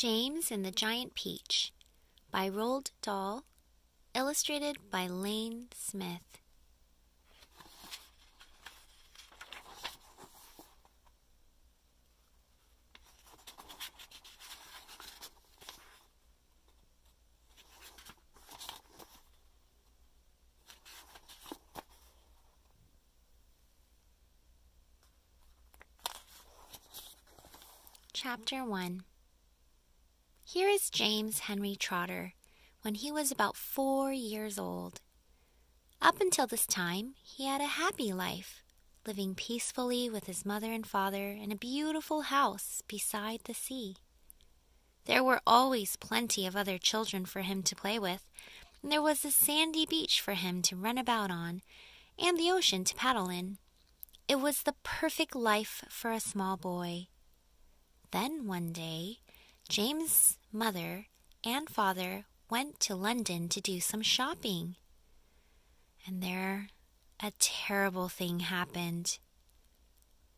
James and the Giant Peach by Roald Dahl, illustrated by Lane Smith. Chapter 1. Here is James Henry Trotter when he was about 4 years old. Up until this time, he had a happy life, living peacefully with his mother and father in a beautiful house beside the sea. There were always plenty of other children for him to play with, and there was a sandy beach for him to run about on, and the ocean to paddle in. It was the perfect life for a small boy. Then one day, James' mother and father went to London to do some shopping. And there, a terrible thing happened.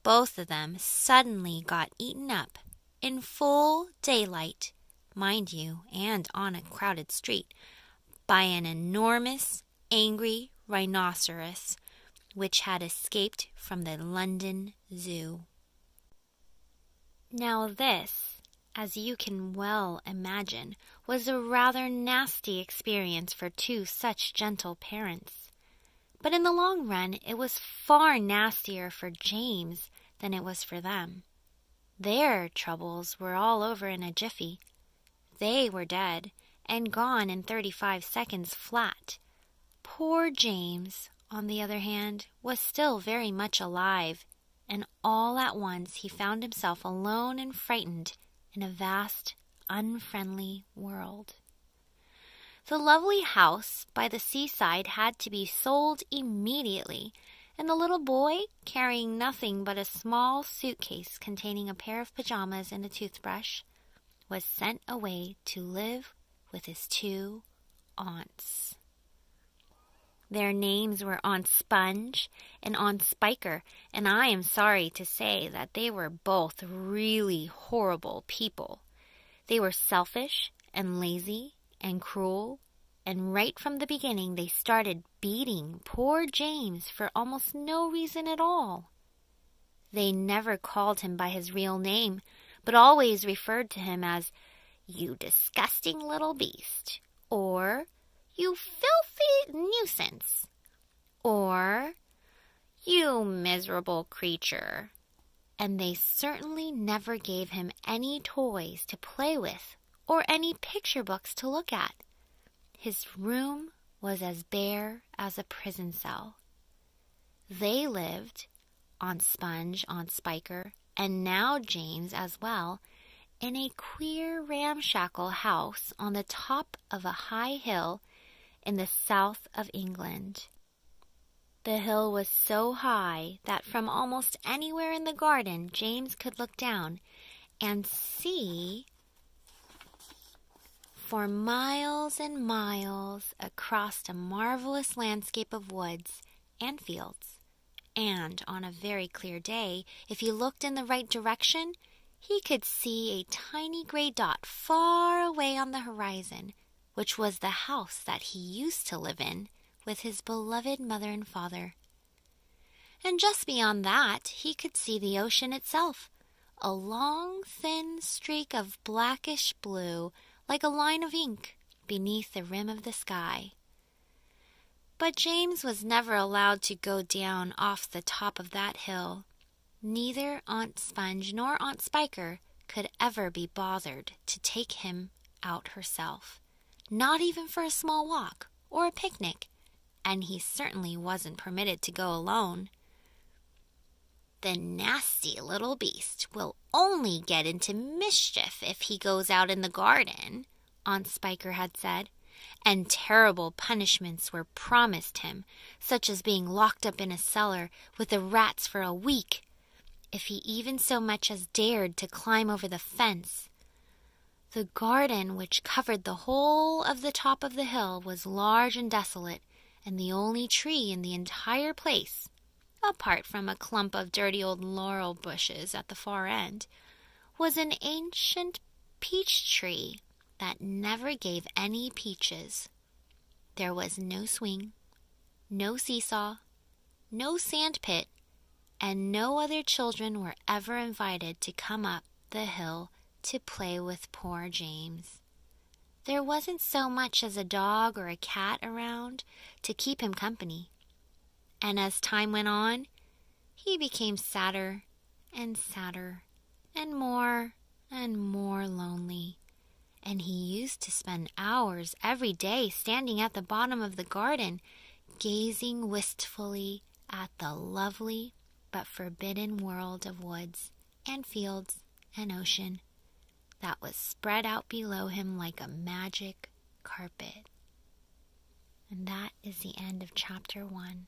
Both of them suddenly got eaten up in full daylight, mind you, and on a crowded street, by an enormous, angry rhinoceros which had escaped from the London Zoo. Now this, as you can well imagine, was a rather nasty experience for two such gentle parents. But in the long run, it was far nastier for James than it was for them. Their troubles were all over in a jiffy. They were dead and gone in 35 seconds flat. Poor James, on the other hand, was still very much alive, and all at once he found himself alone and frightened in a vast, unfriendly world. The lovely house by the seaside had to be sold immediately, and the little boy, carrying nothing but a small suitcase containing a pair of pajamas and a toothbrush, was sent away to live with his two aunts. Their names were Aunt Sponge and Aunt Spiker, and I am sorry to say that they were both really horrible people. They were selfish and lazy and cruel, and right from the beginning they started beating poor James for almost no reason at all. They never called him by his real name, but always referred to him as, "You disgusting little beast," or "You filthy nuisance," or "You miserable creature." And they certainly never gave him any toys to play with or any picture books to look at. His room was as bare as a prison cell. They lived, Aunt Sponge, Aunt Spiker, and now James as well, in a queer ramshackle house on the top of a high hill in the south of England. The hill was so high that from almost anywhere in the garden James could look down and see for miles and miles across a marvelous landscape of woods and fields. And on a very clear day, if he looked in the right direction, he could see a tiny gray dot far away on the horizon, which was the house that he used to live in with his beloved mother and father. And just beyond that, he could see the ocean itself, a long, thin streak of blackish blue, like a line of ink, beneath the rim of the sky. But James was never allowed to go down off the top of that hill. Neither Aunt Sponge nor Aunt Spiker could ever be bothered to take him out herself, not even for a small walk or a picnic, and he certainly wasn't permitted to go alone. "The nasty little beast will only get into mischief if he goes out in the garden," Aunt Spiker had said, and terrible punishments were promised him, such as being locked up in a cellar with the rats for a week, if he even so much as dared to climb over the fence. The garden, which covered the whole of the top of the hill, was large and desolate, and the only tree in the entire place, apart from a clump of dirty old laurel bushes at the far end, was an ancient peach tree that never gave any peaches. There was no swing, no seesaw, no sand pit, and no other children were ever invited to come up the hill to play with poor James. There wasn't so much as a dog or a cat around to keep him company. And as time went on, he became sadder and sadder and more lonely. And he used to spend hours every day standing at the bottom of the garden, gazing wistfully at the lovely but forbidden world of woods and fields and ocean that was spread out below him like a magic carpet. And that is the end of chapter 1.